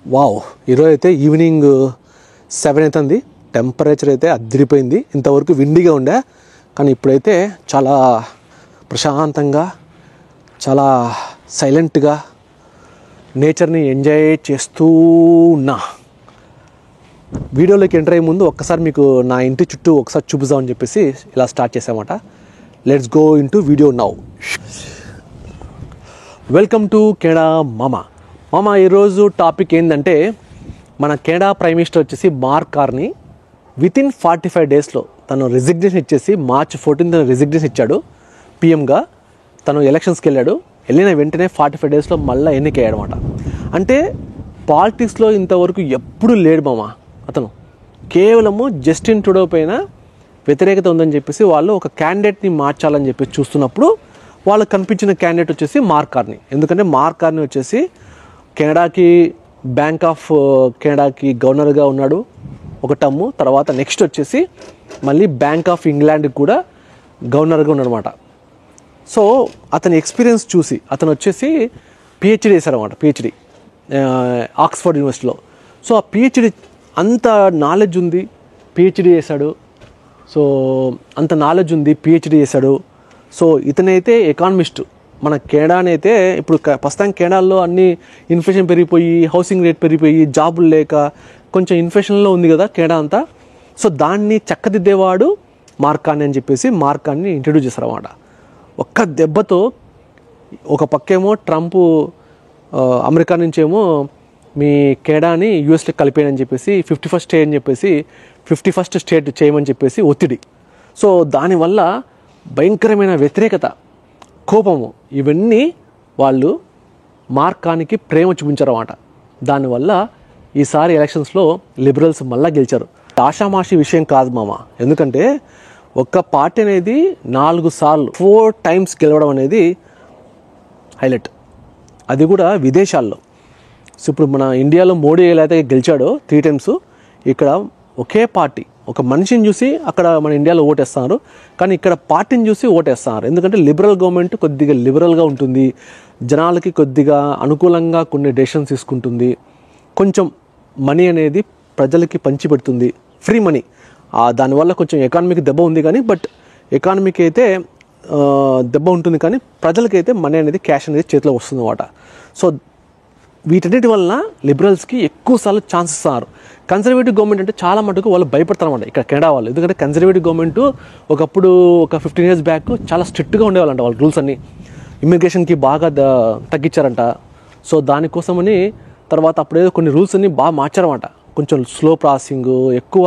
Wow, ఈరోజు అయితే evening 7 అవుతుంది. టెంపరేచర్ అయితే అదిరిపోయింది. ఇంతవరకు విండిగా ఉండే, కానీ ఇప్పుడైతే చాలా ప్రశాంతంగా, చాలా సైలెంట్గా నేచర్ని ఎంజాయ్ చేస్తూ ఉన్నా. వీడియోలోకి ఎంటర్ అయ్యే ముందు ఒక్కసారి మీకు నా ఇంటి చుట్టూ ఒకసారి చూపిద్దామని చెప్పేసి ఇలా స్టార్ట్ చేసామట. Let's go into video now. Welcome to Canada మామ. ఈరోజు టాపిక్ ఏంటంటే, మన కెనడా ప్రైమ్ మినిస్టర్ వచ్చేసి మార్క్ కార్నీ వితిన్ 45 డేస్లో తను రిజిగ్నేషన్ ఇచ్చేసి March 14 రిజిగ్నేషన్ ఇచ్చాడు పిఎంగా. తను ఎలక్షన్స్కి వెళ్ళిన వెంటనే 45 డేస్లో మళ్ళీ ఎన్నికయ్యాడు అనమాట. అంటే పాలిటిక్స్లో ఇంతవరకు ఎప్పుడు లేడు మామ అతను. కేవలము జస్టిన్ ట్రూడో పైన వ్యతిరేకత ఉందని చెప్పేసి వాళ్ళు ఒక క్యాండిడేట్ని మార్చాలని చెప్పేసి చూస్తున్నప్పుడు వాళ్ళకి కనిపించిన క్యాండిడేట్ వచ్చేసి మార్క్ కార్నీ. ఎందుకంటే మార్క్ కార్నీ వచ్చేసి కెనడాకి బ్యాంక్ ఆఫ్ కెనడాకి గవర్నర్గా ఉన్నాడు ఒక టర్ము. తర్వాత నెక్స్ట్ వచ్చేసి మళ్ళీ బ్యాంక్ ఆఫ్ ఇంగ్లాండ్కి కూడా గవర్నర్గా ఉన్నాడు అనమాట. సో అతని ఎక్స్పీరియన్స్ చూసి అతను వచ్చేసి పిహెచ్డి చేశారన్నమాట. పిహెచ్డి ఆక్స్ఫర్డ్ యూనివర్సిటీలో. సో ఆ పిహెచ్డి అంత నాలెడ్జ్ ఉంది, పిహెచ్డి చేశాడు. సో అంత నాలెడ్జ్ ఉంది, పిహెచ్డి చేశాడు. సో ఇతనైతే ఎకానమిస్ట్. మన కెనడానైతే ఇప్పుడు ప్రస్తుతం కెనడాలో అన్ని ఇన్ఫ్లేషన్ పెరిగిపోయి, హౌసింగ్ రేట్ పెరిగిపోయి, జాబులు లేక కొంచెం ఇన్ఫ్లేషన్లో ఉంది కదా కెనడా అంతా. సో దాన్ని చక్కదిద్దేవాడు మార్క్ కార్నీ అని చెప్పేసి మార్క్ కార్నీ ఇంట్రడ్యూస్ చేశారన్నమాట. ఒక్క దెబ్బతో ఒక పక్కేమో ట్రంప్ అమెరికా నుంచేమో మీ కెనడాని యూఎస్లో కలిపేయని చెప్పేసి 51st స్టేట్ అని చెప్పేసి 51st స్టేట్ చేయమని చెప్పేసి ఒత్తిడి. సో దానివల్ల భయంకరమైన వ్యతిరేకత, కోపము, ఇవన్నీ వాళ్ళు మార్క్ కార్నీకి ప్రేమ చూపించారన్నమాట. దానివల్ల ఈసారి ఎలక్షన్స్లో లిబరల్స్ మళ్ళీ గెలిచారు. ఆషామాషి విషయం కాదు మామ. ఎందుకంటే ఒక్క పార్టీ అనేది 4 టైమ్స్ గెలవడం అనేది హైలైట్. అది కూడా విదేశాల్లో. సో ఇప్పుడు మన ఇండియాలో మోడీ ఎలా అయితే గెలిచాడో 3 టైమ్స్, ఇక్కడ ఒకే పార్టీ ఒక మనిషిని చూసి అక్కడ మన ఇండియాలో ఓటేస్తున్నారు, కానీ ఇక్కడ పార్టీని చూసి ఓటేస్తున్నారు. ఎందుకంటే లిబరల్ గవర్నమెంట్ కొద్దిగా లిబరల్గా ఉంటుంది, జనాలకి కొద్దిగా అనుకూలంగా కొన్ని డెసిషన్స్ తీసుకుంటుంది, కొంచెం మనీ అనేది ప్రజలకి పంచిపెడుతుంది, ఫ్రీ మనీ. దానివల్ల కొంచెం ఎకానమీకి దెబ్బ ఉంది కానీ, బట్ ఎకానమీకి అయితే దెబ్బ ఉంటుంది కానీ ప్రజలకైతే మనీ అనేది, క్యాష్ అనేది చేతిలో వస్తుంది అన్నమాట. సో వీటన్నిటి వలన లిబరల్స్కి ఎక్కువసార్లు ఛాన్స్ ఇస్తున్నారు. కన్జర్వేటివ్ గవర్నమెంట్ అంటే చాలా మటుకు వాళ్ళు భయపడతారన్నమాట ఇక్కడ కెనడా వాళ్ళు. ఎందుకంటే కన్జర్వేటివ్ గవర్నమెంట్ ఒకప్పుడు ఒక 15 years బ్యాక్ చాలా స్ట్రిక్ట్గా ఉండేవాళ్ళంట. వాళ్ళ రూల్స్ అన్నీ ఇమ్మిగ్రేషన్కి బాగా తగ్గించారంట. సో దానికోసమని తర్వాత అప్పుడేదో కొన్ని రూల్స్ అన్నీ బాగా మార్చారన్నమాట. కొంచెం స్లో ప్రాసెసింగ్, ఎక్కువ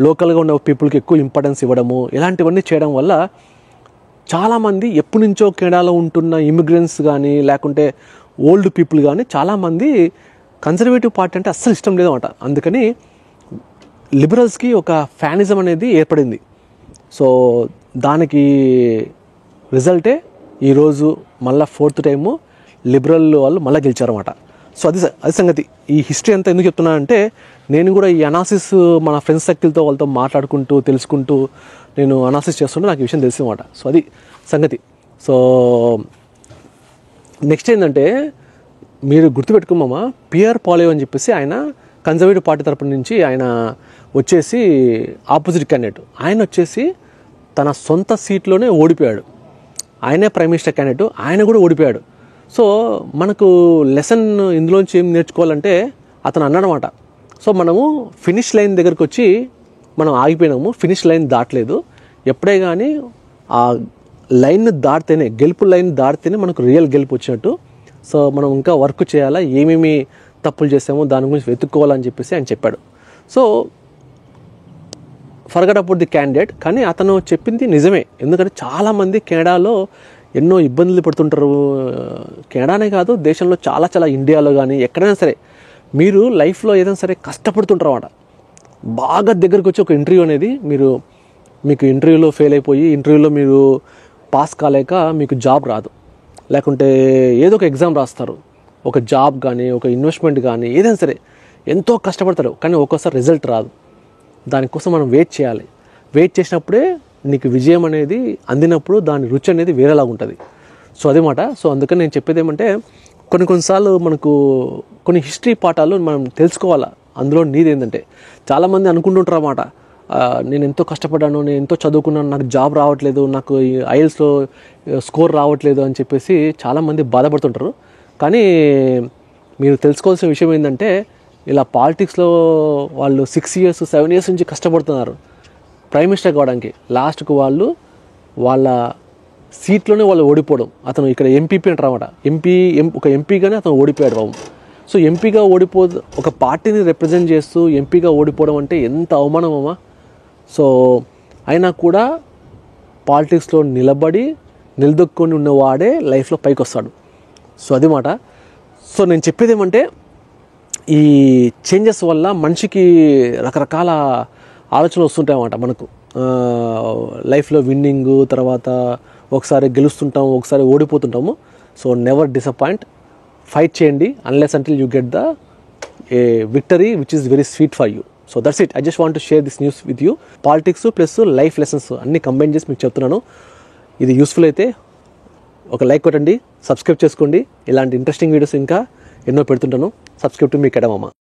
లోకల్గా ఉన్న పీపుల్కి ఎక్కువ ఇంపార్టెన్స్ ఇవ్వడము, ఇలాంటివన్నీ చేయడం వల్ల చాలామంది ఎప్పటి నుంచో కెనడాలో ఉంటున్న ఇమిగ్రెంట్స్ కానీ లేకుంటే ఓల్డ్ పీపుల్ కానీ చాలామంది కన్జర్వేటివ్ పార్టీ అంటే అస్సలు ఇష్టం లేదన్నమాట. అందుకని లిబరల్స్కి ఒక ఫ్యానిజం అనేది ఏర్పడింది. సో దానికి రిజల్టే ఈరోజు మళ్ళీ 4th టైము లిబరల్ వాళ్ళు మళ్ళీ గెలిచారన్నమాట. సో అది సంగతి. ఈ హిస్టరీ అంతా ఎందుకు చెప్తున్నా అంటే, నేను కూడా ఈ అనాలిసిస్ మన ఫ్రెండ్స్ సర్కిల్తో వాళ్ళతో మాట్లాడుకుంటూ తెలుసుకుంటూ నేను అనాలిసిస్ చేస్తుంటే నాకు ఈ విషయం తెలిసిందన్నమాట. సో అది సంగతి. సో నెక్స్ట్ ఏంటంటే, మీరు గుర్తుపెట్టుకోమా, పియర్ పాలియో అని చెప్పేసి ఆయన కన్జర్వేటివ్ పార్టీ తరపు నుంచి ఆయన వచ్చేసి ఆపోజిట్ క్యాండిడేట్. ఆయన వచ్చేసి తన సొంత సీట్లోనే ఓడిపోయాడు. ఆయనే ప్రైమ్ మినిస్టర్ క్యాండిడేట్, ఆయన కూడా ఓడిపోయాడు. సో మనకు లెసన్ ఇందులోంచి ఏం నేర్చుకోవాలంటే, అతను అన్నాడనమాట, సో మనము ఫినిష్ లైన్ దగ్గరకు వచ్చి మనం ఆగిపోయినాము, ఫినిష్ లైన్ దాటలేదు. ఎప్పుడే కానీ ఆ లైన్ దాటితేనే, గెలుపు లైన్ దాటితేనే మనకు రియల్ గెలుపు వచ్చినట్టు. సో మనం ఇంకా వర్క్ చేయాలా, ఏమేమి తప్పులు చేసామో దాని గురించి వెతుక్కోవాలని చెప్పేసి ఆయన చెప్పాడు. So forget about the candidate. కానీ అతను చెప్పింది నిజమే. ఎందుకంటే చాలామంది కెనడాలో ఎన్నో ఇబ్బందులు పడుతుంటారు. కెనడానే కాదు, దేశంలో చాలా ఇండియాలో కానీ ఎక్కడైనా సరే మీరు లైఫ్లో ఏదైనా సరే కష్టపడుతుంటారు అన్నమాట. బాగా దగ్గరకు వచ్చి ఒక ఇంటర్వ్యూ అనేది మీకు ఇంటర్వ్యూలో ఫెయిల్ అయిపోయి, ఇంటర్వ్యూలో మీరు పాస్ కాలేక మీకు జాబ్ రాదు, లేకుంటే ఏదో ఒక ఎగ్జామ్ రాస్తారు, ఒక జాబ్ కానీ ఒక ఇన్వెస్ట్మెంట్ కానీ ఏదైనా సరే ఎంతో కష్టపడతారు, కానీ ఒక్కోసారి రిజల్ట్ రాదు. దానికోసం మనం వెయిట్ చేయాలి. వెయిట్ చేసినప్పుడే నీకు విజయం అనేది అందినప్పుడు దాని రుచి అనేది వేరేలాగా ఉంటుంది. సో అదేమాట. సో అందుకని నేను చెప్పేది ఏమంటే, కొన్నిసార్లు మనకు కొన్ని హిస్టరీ పాఠాలు మనం తెలుసుకోవాలా. అందులో నీది ఏంటంటే, చాలామంది అనుకుంటుంటారు అన్నమాట, నేను ఎంతో కష్టపడ్డాను, నేను ఎంతో చదువుకున్నాను, నాకు జాబ్ రావట్లేదు, నాకు ఐఎల్స్లో స్కోర్ రావట్లేదు అని చెప్పేసి చాలామంది బాధపడుతుంటారు. కానీ మీరు తెలుసుకోవాల్సిన విషయం ఏంటంటే, ఇలా పాలిటిక్స్లో వాళ్ళు 6 years 7 years నుంచి కష్టపడుతున్నారు ప్రైమ్ మినిస్టర్ కావడానికి. లాస్ట్కు వాళ్ళు వాళ్ళ సీట్లోనే వాళ్ళు ఓడిపోవడం. అతను ఇక్కడ ఎంపీపీ అంటారు అన్నమాట. ఒక ఎంపీగానే అతను ఓడిపోయాడు బాబు. సో ఎంపీగా ఒక పార్టీని రిప్రజెంట్ చేస్తూ ఎంపీగా ఓడిపోవడం అంటే ఎంత అవమానమమ్మా. సో అయినా కూడా పాలిటిక్స్లో నిలదొక్కుని ఉన్నవాడే లైఫ్లో పైకి వస్తాడు. సో అది మాట. సో నేను చెప్పేది ఏమంటే, ఈ చేంజెస్ వల్ల మనిషికి రకరకాల ఆలోచనలు వస్తుంటాయి అన్నమాట. మనకు లైఫ్లో విన్నింగ్, తర్వాత ఒకసారి గెలుస్తుంటాము, ఒకసారి ఓడిపోతుంటాము. సో నెవర్ డిసప్పాయింట్, ఫైట్ చేయండి unless until you get the A victory which is very sweet for you. So that's it. I just want to share this news with you. Politics plus life lessons అన్నీ combine చేసి మీకు చెప్తున్నాను. ఇది useful అయితే ఒక like కొట్టండి, subscribe చేసుకోండి. ఇలాంటి ఇంట్రెస్టింగ్ వీడియోస్ ఇంకా ఎన్నో పెడుతుంటాను. సబ్స్క్రైబ్ టు మీ అకాడమీ.